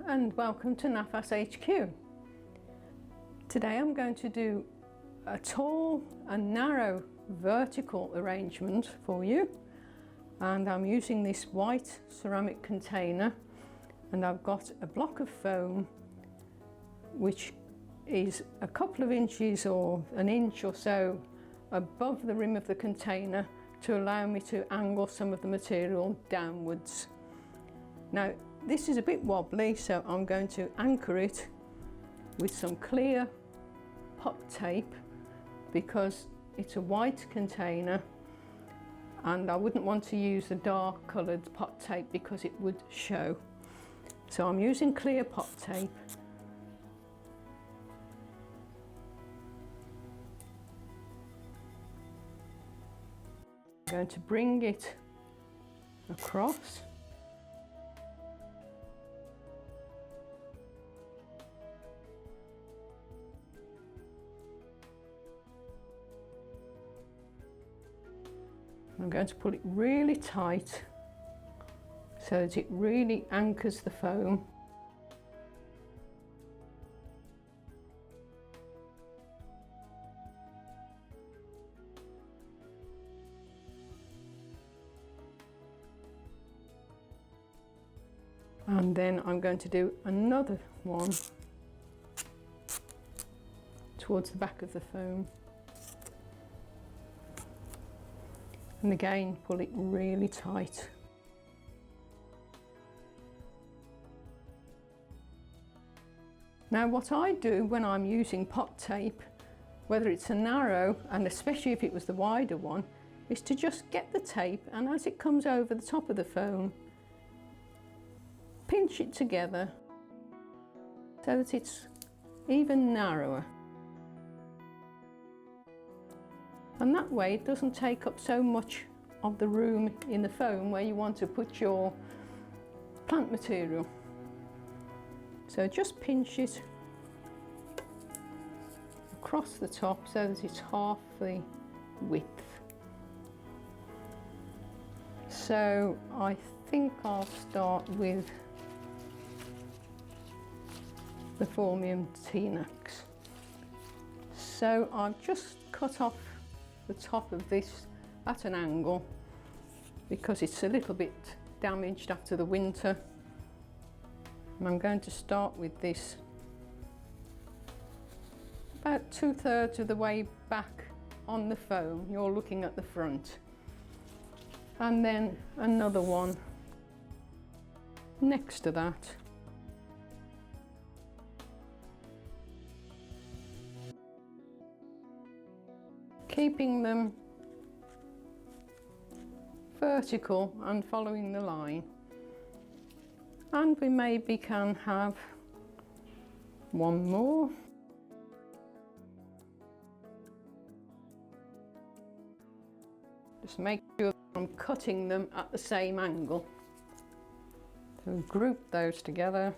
and welcome to NAFAS HQ. Today I'm going to do a tall and narrow vertical arrangement for you, and I'm using this white ceramic container, and I've got a block of foam which is a couple of inches or an inch or so above the rim of the container to allow me to angle some of the material downwards. Now this is a bit wobbly, so I'm going to anchor it with some clear pot tape because it's a white container and I wouldn't want to use the dark coloured pot tape because it would show. So I'm using clear pot tape. I'm going to bring it across. I'm going to pull it really tight so that it really anchors the foam. And then I'm going to do another one towards the back of the foam. And again, pull it really tight. Now what I do when I'm using pot tape, whether it's a narrow, and especially if it was the wider one, is to just get the tape, and as it comes over the top of the foam, pinch it together so that it's even narrower. And that way it doesn't take up so much of the room in the foam where you want to put your plant material. So just pinch it across the top so that it's half the width. So I think I'll start with the Phormium tenax. So I've just cut off the top of this at an angle because it's a little bit damaged after the winter. And I'm going to start with this about 2/3 of the way back on the foam. You're looking at the front, and then another one next to that. Keeping them vertical and following the line. And we maybe can have one more. Just make sure I'm cutting them at the same angle. So group those together.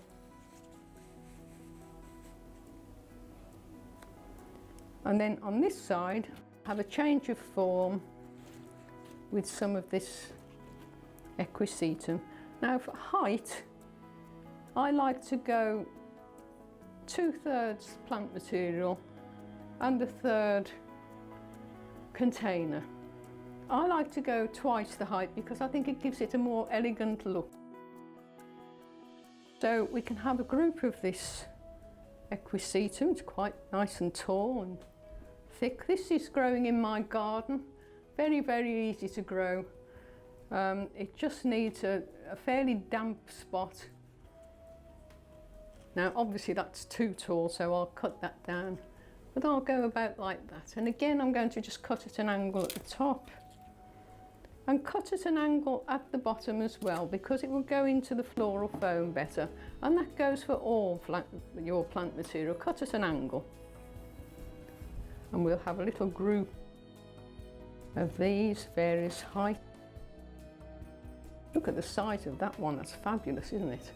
And then on this side, have a change of form with some of this equisetum. Now for height, I like to go 2/3 plant material and 1/3 container. I like to go twice the height because I think it gives it a more elegant look. So we can have a group of this equisetum. It's quite nice and tall and thick. This is growing in my garden. Very easy to grow. It just needs a fairly damp spot. Now obviously that's too tall, so I'll cut that down, but I'll go about like that. And again, I'm going to just cut at an angle at the top and cut at an angle at the bottom as well, because it will go into the floral foam better. And that goes for all your plant material. Cut at an angle. And we'll have a little group of these various heights. Look at the size of that one, that's fabulous, isn't it?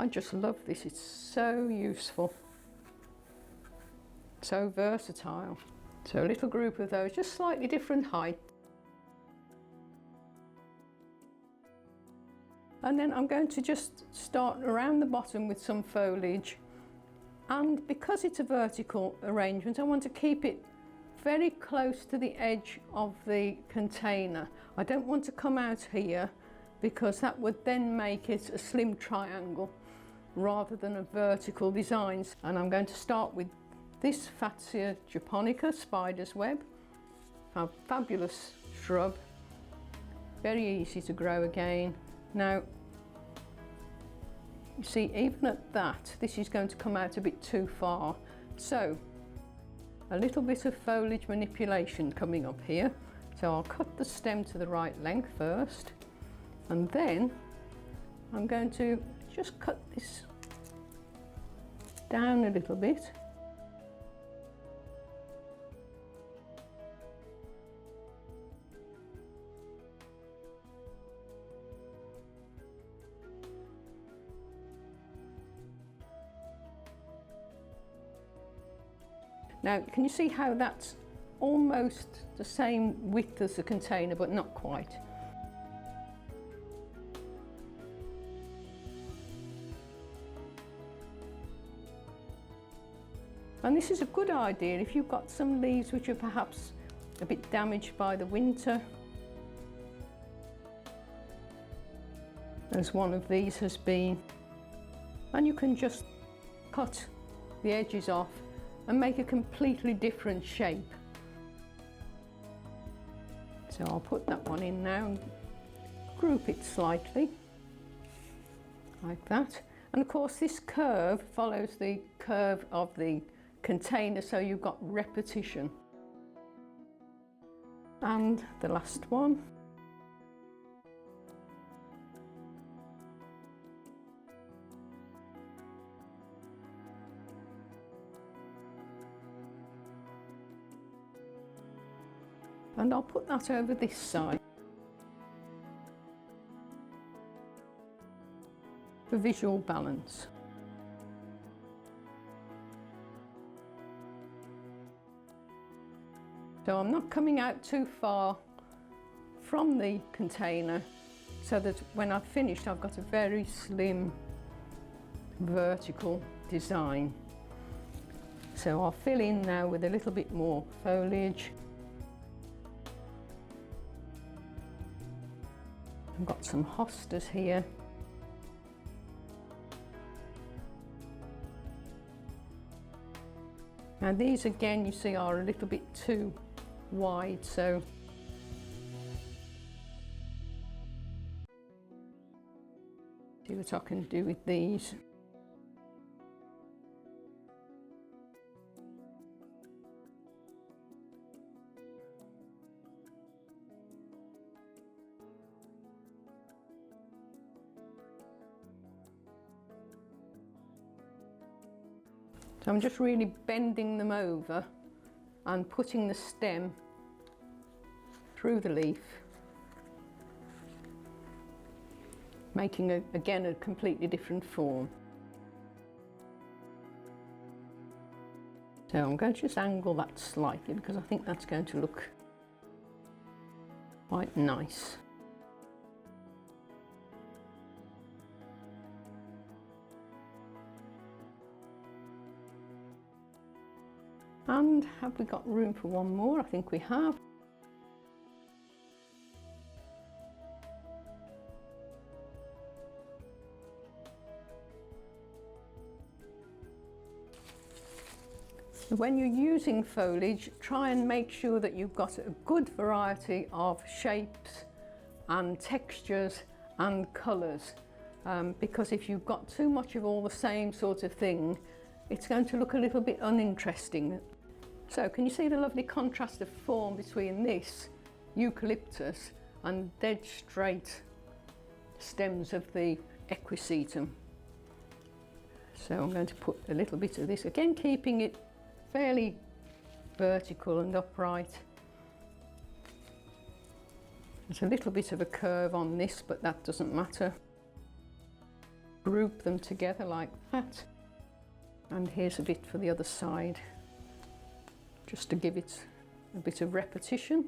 I just love this, it's so useful, so versatile. So a little group of those, just slightly different height. And then I'm going to just start around the bottom with some foliage. And because it's a vertical arrangement, I want to keep it very close to the edge of the container. I don't want to come out here because that would then make it a slim triangle rather than a vertical design. And I'm going to start with this Fatsia japonica spider's web, a fabulous shrub, very easy to grow again. Now, you see, even at that, this is going to come out a bit too far. So, a little bit of foliage manipulation coming up here. So I'll cut the stem to the right length first, and then I'm going to just cut this down a little bit. Now, can you see how that's almost the same width as the container, but not quite? And this is a good idea if you've got some leaves which are perhaps a bit damaged by the winter, as one of these has been, and you can just cut the edges off and make a completely different shape. So I'll put that one in now and group it slightly, like that. And of course this curve follows the curve of the container, so you've got repetition. And the last one. And I'll put that over this side for visual balance. So I'm not coming out too far from the container, so that when I've finished I've got a very slim vertical design. So I'll fill in now with a little bit more foliage. I've got some hostas here. Now these again, you see, are a little bit too wide, so see what I can do with these. So I'm just really bending them over and putting the stem through the leaf, making again a completely different form. So I'm going to just angle that slightly because I think that's going to look quite nice. And have we got room for one more? I think we have. When you're using foliage, try and make sure that you've got a good variety of shapes and textures and colours, because if you've got too much of all the same sort of thing, it's going to look a little bit uninteresting. So can you see the lovely contrast of form between this eucalyptus and dead straight stems of the equisetum? So I'm going to put a little bit of this, again keeping it fairly vertical and upright. There's a little bit of a curve on this, but that doesn't matter. group them together like that. And here's a bit for the other side, just to give it a bit of repetition.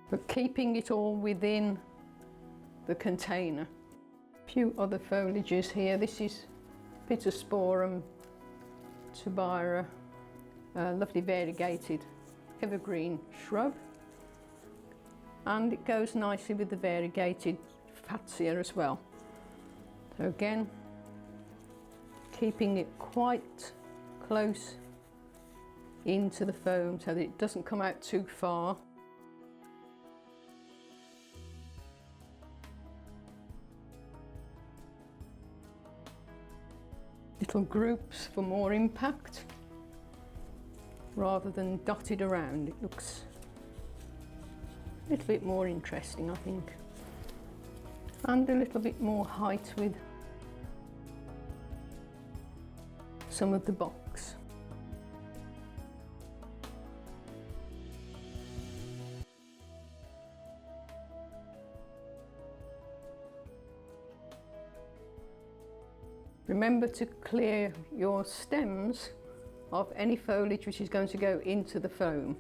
But keeping it all within the container. A few other foliages here. This is a bit of Phormium, Tubira, a lovely variegated evergreen shrub. And it goes nicely with the variegated Fatsia as well. So again, keeping it quite close into the foam so that it doesn't come out too far. Little groups for more impact rather than dotted around. It looks a little bit more interesting, I think, and a little bit more height with some of the box. Remember to clear your stems of any foliage which is going to go into the foam.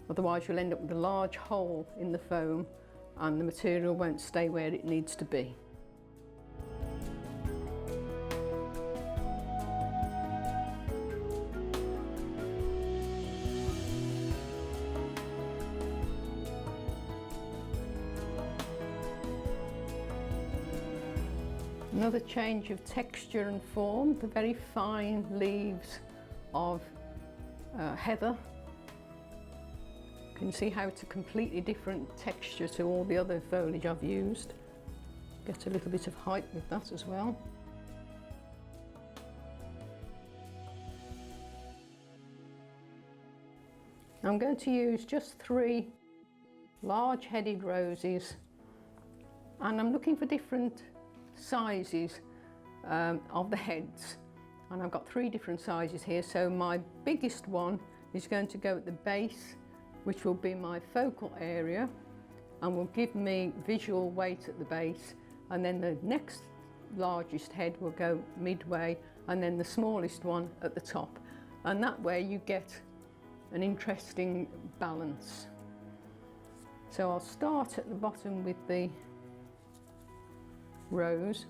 Otherwise you'll end up with a large hole in the foam and the material won't stay where it needs to be. Another change of texture and form, the very fine leaves of heather. You can see how it's a completely different texture to all the other foliage I've used. Get a little bit of height with that as well. I'm going to use just 3 large-headed roses, and I'm looking for different sizes of the heads, and I've got 3 different sizes here. So my biggest one is going to go at the base, which will be my focal area and will give me visual weight at the base, and then the next largest head will go midway, and then the smallest one at the top, and that way you get an interesting balance. So I'll start at the bottom with the rose.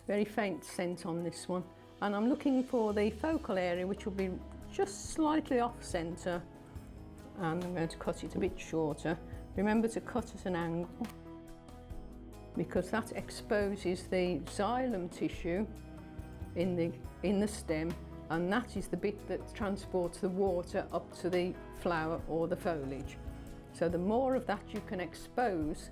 Very faint scent on this one, and I'm looking for the focal area which will be just slightly off centre, and I'm going to cut it a bit shorter. Remember to cut at an angle because that exposes the xylem tissue in the stem, and that is the bit that transports the water up to the flower or the foliage. So the more of that you can expose,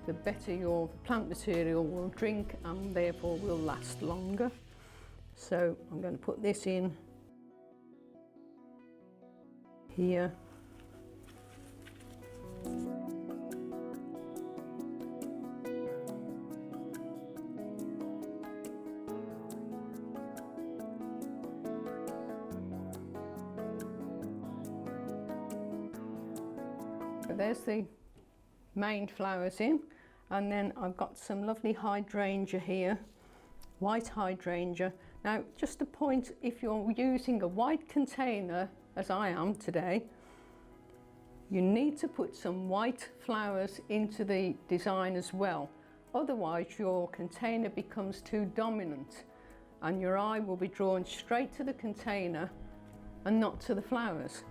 the better your plant material will drink and therefore will last longer. So I'm going to put this in here. So there's the main flowers in. And then I've got some lovely hydrangea here, white hydrangea. Now, just a point, if you're using a white container, as I am today, you need to put some white flowers into the design as well. Otherwise, your container becomes too dominant and your eye will be drawn straight to the container and not to the flowers.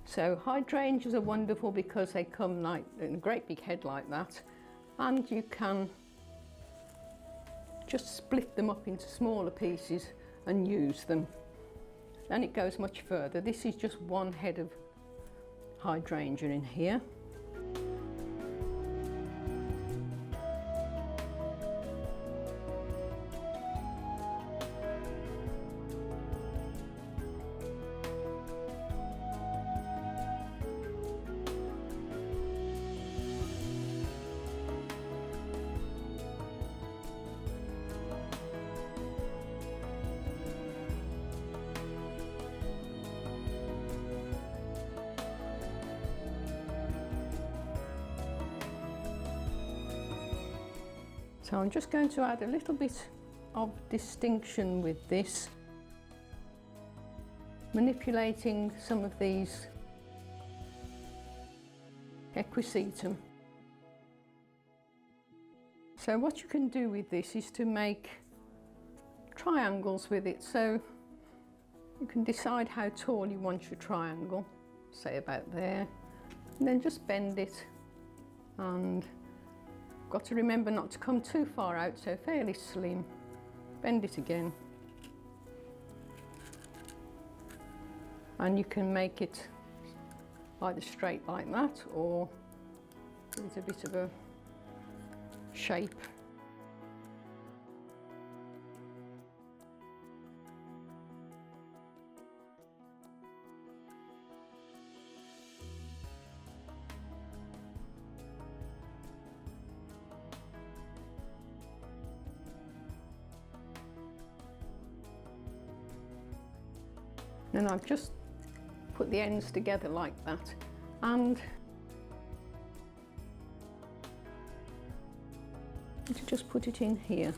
So hydrangeas are wonderful because they come like in a great big head like that, and you can just split them up into smaller pieces and use them. And it goes much further. This is just one head of hydrangea in here. So I'm just going to add a little bit of distinction with this, manipulating some of these equisetum. So what you can do with this is to make triangles with it. So you can decide how tall you want your triangle, say about there, and then just bend it, and got to remember not to come too far out, so fairly slim. Bend it again, and you can make it either straight like that or with a bit of a shape. And I've just put the ends together like that, and to just put it in here.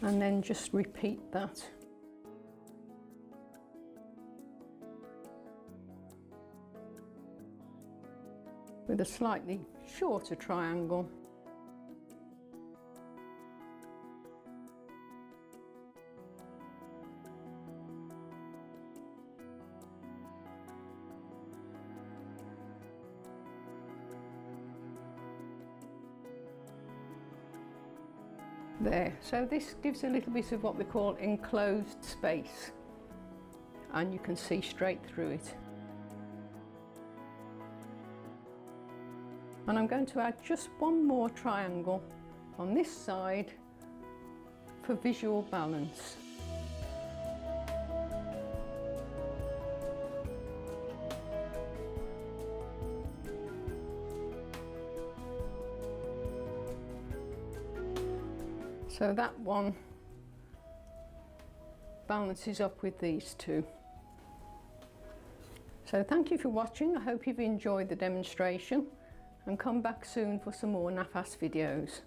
And then just repeat that. With a slightly shorter triangle. There, so this gives a little bit of what we call enclosed space, and you can see straight through it. And I'm going to add just one more triangle on this side for visual balance. So that one balances up with these two. So thank you for watching. I hope you've enjoyed the demonstration, and come back soon for some more NAFAS videos.